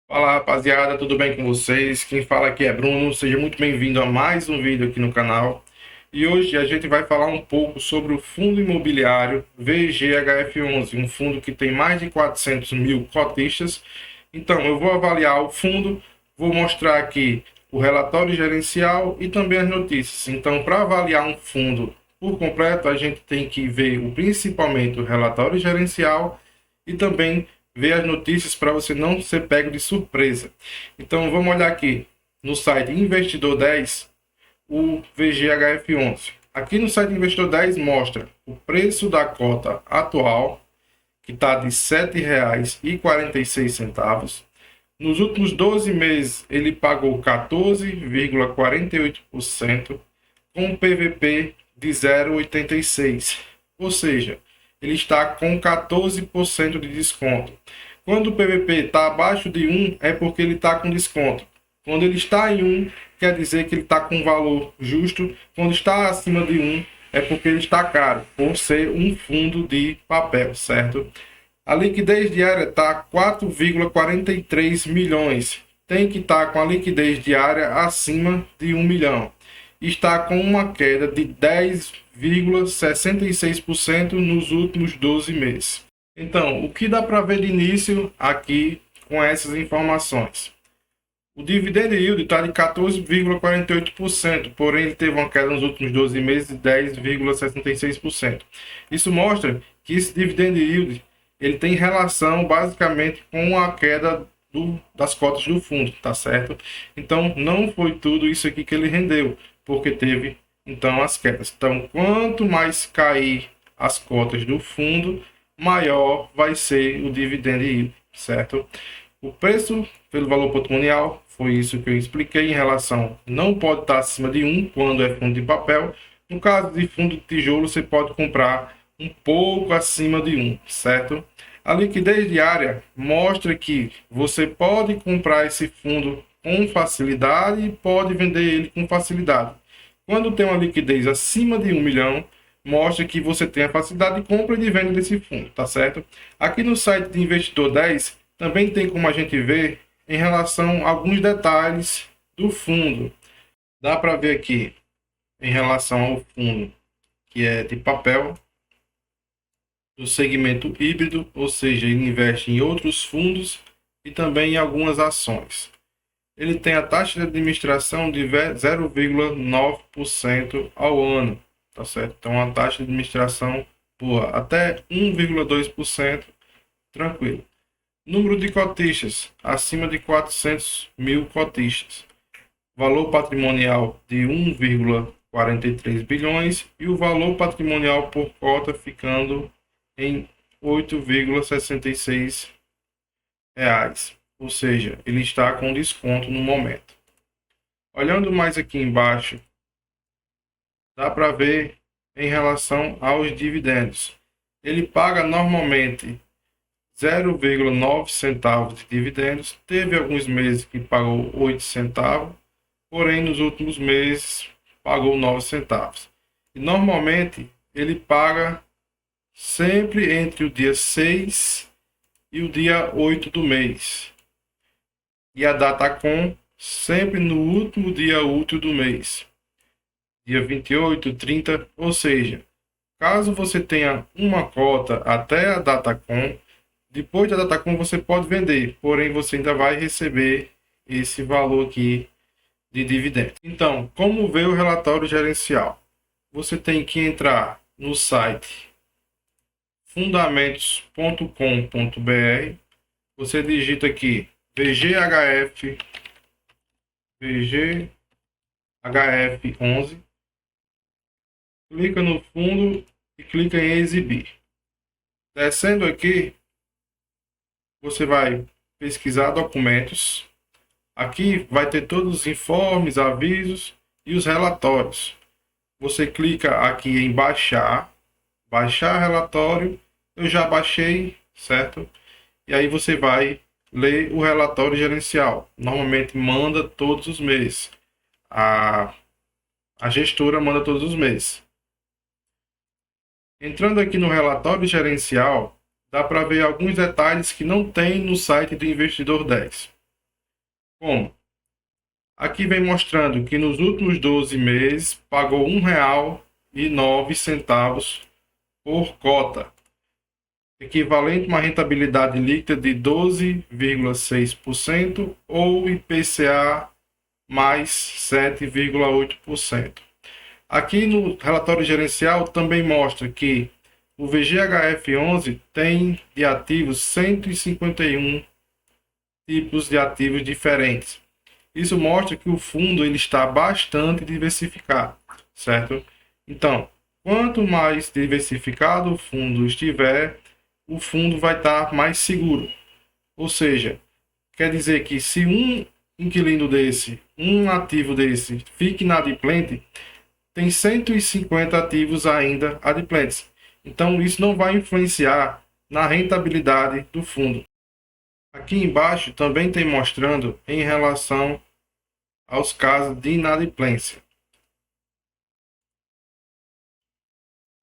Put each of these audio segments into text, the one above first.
Fala rapaziada, tudo bem com vocês? Quem fala aqui é Bruno, seja muito bem-vindo a mais um vídeo aqui no canal. E hoje a gente vai falar um pouco sobre o fundo imobiliário VGHF11, um fundo que tem mais de 400 mil cotistas. Então eu vou avaliar o fundo, vou mostrar aqui o relatório gerencial e também as notícias. Então, para avaliar um fundo por completo, a gente tem que ver principalmente o relatório gerencial e também ver as notícias para você não ser pego de surpresa. Então vamos olhar aqui no site Investidor 10, o VGHF11. Aqui no site Investidor 10 mostra o preço da cota atual, que está de R$ 7,46. Nos últimos 12 meses ele pagou 14,48% com um PVP de 0,86. Ou seja, ele está com 14% de desconto. Quando o PVP está abaixo de 1, é porque ele está com desconto. Quando ele está em 1, quer dizer que ele está com valor justo. Quando está acima de 1, é porque ele está caro, por ser um fundo de papel, certo? A liquidez diária está 4,43 milhões. Tem que estar com a liquidez diária acima de 1 milhão. Está com uma queda de 10,66% nos últimos 12 meses. Então, o que dá para ver de início aqui com essas informações? O dividend yield está de 14,48%, porém ele teve uma queda nos últimos 12 meses de 10,66%. Isso mostra que esse dividend yield ele tem relação basicamente com a queda das cotas do fundo, tá certo? Então não foi tudo isso aqui que ele rendeu, porque teve então as quedas. Então quanto mais cair as cotas do fundo, maior vai ser o dividend yield, certo? O preço pelo valor patrimonial foi isso que eu expliquei em relação, não pode estar acima de 1 quando é fundo de papel. No caso de fundo de tijolo, você pode comprar um pouco acima de 1, certo? A liquidez diária mostra que você pode comprar esse fundo com facilidade e pode vender ele com facilidade. Quando tem uma liquidez acima de 1 milhão, mostra que você tem a facilidade de compra e de venda desse fundo, tá certo? Aqui no site de Investidor 10 também tem como a gente ver em relação a alguns detalhes do fundo. Dá para ver aqui em relação ao fundo que é de papel, do segmento híbrido, ou seja, ele investe em outros fundos e também em algumas ações. Ele tem a taxa de administração de 0,9% ao ano, tá certo? Então, a taxa de administração boa, até 1,2%, tranquilo. Número de cotistas, acima de 400 mil cotistas. Valor patrimonial de 1,43 bilhões e o valor patrimonial por cota ficando em 8,66 reais. Ou seja, ele está com desconto no momento. Olhando mais aqui embaixo, dá para ver em relação aos dividendos. Ele paga normalmente 0,9 centavos de dividendos. Teve alguns meses que pagou 8 centavos, porém nos últimos meses pagou 9 centavos. E normalmente ele paga sempre entre o dia 6 e o dia 8 do mês. E a data com sempre no último dia útil do mês. Dia 28, 30, ou seja, caso você tenha uma cota até a data com, depois da data com você pode vender, porém você ainda vai receber esse valor aqui de dividendo. Então, como ver o relatório gerencial? Você tem que entrar no site fundamentos.com.br, você digita aqui VGHF 11, clica no fundo e clica em exibir. Descendo aqui, você vai pesquisar documentos. Aqui vai ter todos os informes, avisos e os relatórios. Você clica aqui em baixar relatório. Eu já baixei, certo? E aí você vai ler o relatório gerencial. Normalmente manda todos os meses. A gestora manda todos os meses. Entrando aqui no relatório gerencial, dá para ver alguns detalhes que não tem no site do Investidor 10. Como? Aqui vem mostrando que nos últimos 12 meses pagou R$ 1,09 por cota, equivalente a uma rentabilidade líquida de 12,6% ou IPCA mais 7,8%. Aqui no relatório gerencial também mostra que o VGHF11 tem de ativos 151 tipos de ativos diferentes. Isso mostra que o fundo ele está bastante diversificado, certo? Então, quanto mais diversificado o fundo estiver, o fundo vai estar mais seguro. Ou seja, quer dizer que se um inquilino desse, um ativo desse, fique inadimplente, tem 150 ativos ainda adimplentes. Então, isso não vai influenciar na rentabilidade do fundo. Aqui embaixo também tem mostrando em relação aos casos de inadimplência.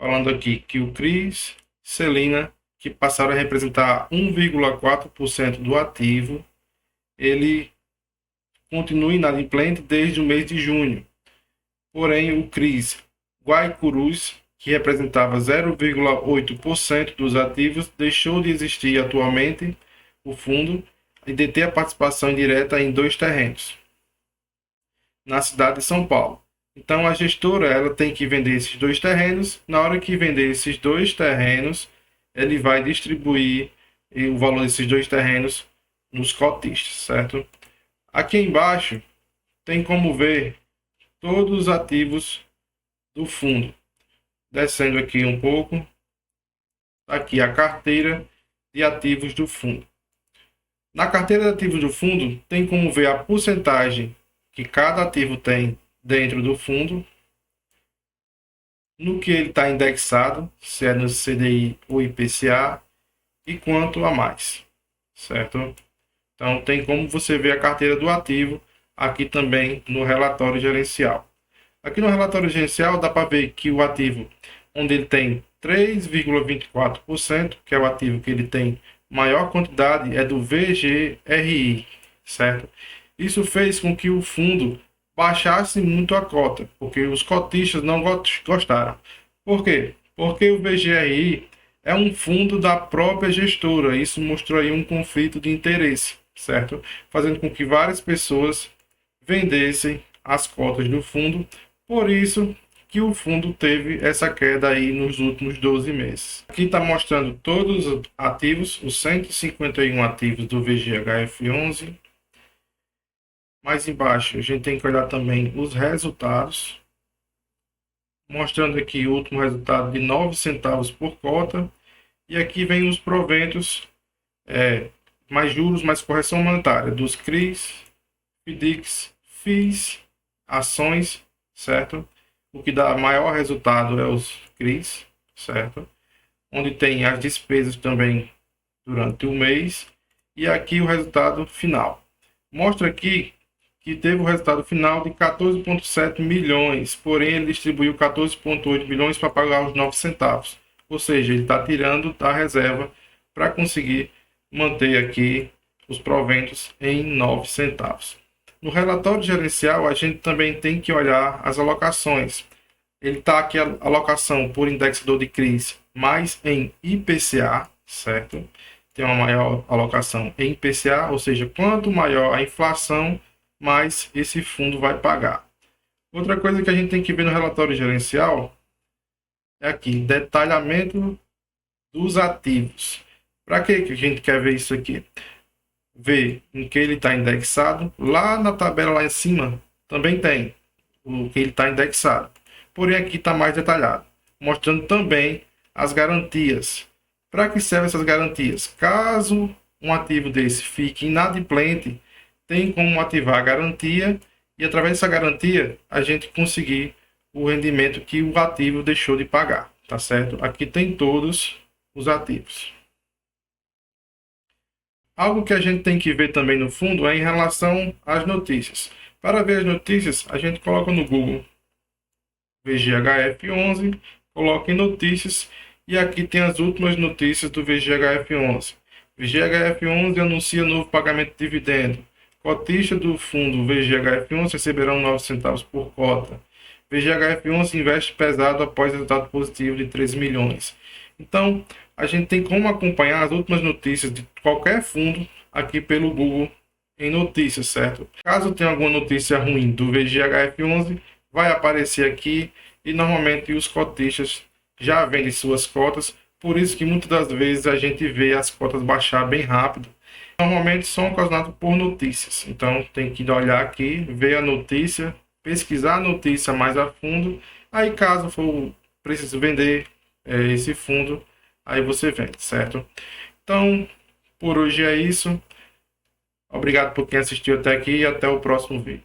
Falando aqui que o CRIs, Celina, que passaram a representar 1,4% do ativo, ele continua inadimplente desde o mês de junho. Porém, o CRIs Guaicurus, que representava 0,8% dos ativos, deixou de existir atualmente o fundo e deter a participação indireta em 2 terrenos na cidade de São Paulo. Então a gestora ela tem que vender esses 2 terrenos. Na hora que vender esses 2 terrenos, ele vai distribuir o valor desses 2 terrenos nos cotistas, certo? Aqui embaixo tem como ver todos os ativos do fundo. Descendo aqui um pouco, aqui a carteira de ativos do fundo. Na carteira de ativos do fundo, tem como ver a porcentagem que cada ativo tem dentro do fundo, no que ele está indexado, se é no CDI ou IPCA, e quanto a mais, certo? Então, tem como você ver a carteira do ativo aqui também no relatório gerencial. Aqui no relatório gerencial dá para ver que o ativo, onde ele tem 3,24%, que é o ativo que ele tem maior quantidade, é do VGRI, certo? Isso fez com que o fundo baixasse muito a cota, porque os cotistas não gostaram. Por quê? Porque o VGRI é um fundo da própria gestora. Isso mostrou aí um conflito de interesse, certo? Fazendo com que várias pessoas vendessem as cotas do fundo. Por isso que o fundo teve essa queda aí nos últimos 12 meses. Aqui está mostrando todos os ativos, os 151 ativos do VGHF11. Mais embaixo a gente tem que olhar também os resultados, mostrando aqui o último resultado de 9 centavos por cota. E aqui vem os proventos, mais juros, mais correção monetária dos CRIs, FDICs, FIIs, ações, certo? O que dá maior resultado é os CRIs, certo? Onde tem as despesas também durante o mês. E aqui o resultado final. Mostra aqui que teve o resultado final de 14,7 milhões, porém ele distribuiu 14,8 milhões para pagar os 9 centavos. Ou seja, ele está tirando da reserva para conseguir manter aqui os proventos em 9 centavos. No relatório gerencial, a gente também tem que olhar as alocações. Ele está aqui a alocação por indexador de CRIs mais em IPCA, certo? Tem uma maior alocação em IPCA, ou seja, quanto maior a inflação, mais esse fundo vai pagar. Outra coisa que a gente tem que ver no relatório gerencial é aqui, detalhamento dos ativos. Para que a gente quer ver isso aqui? Ver em que ele está indexado. Lá na tabela lá em cima também tem o que ele está indexado. Porém aqui está mais detalhado, mostrando também as garantias. Para que servem essas garantias? Caso um ativo desse fique inadimplente, tem como ativar a garantia e através dessa garantia a gente conseguir o rendimento que o ativo deixou de pagar, tá certo? Aqui tem todos os ativos. Algo que a gente tem que ver também no fundo é em relação às notícias. Para ver as notícias, a gente coloca no Google VGHF11, coloca em notícias e aqui tem as últimas notícias do VGHF11. VGHF11 anuncia novo pagamento de dividendo. Cotistas do fundo VGHF11 receberão 9 centavos por cota. VGHF11 investe pesado após resultado positivo de 13 milhões. Então, a gente tem como acompanhar as últimas notícias de qualquer fundo aqui pelo Google em notícias, certo? Caso tenha alguma notícia ruim do VGHF11, vai aparecer aqui e normalmente os cotistas já vendem suas cotas, por isso que muitas das vezes a gente vê as cotas baixar bem rápido. Normalmente são ocasionados por notícias, então tem que olhar aqui, ver a notícia, pesquisar a notícia mais a fundo, aí caso for preciso vender esse fundo, aí você vende, certo? Então, por hoje é isso. Obrigado por quem assistiu até aqui e até o próximo vídeo.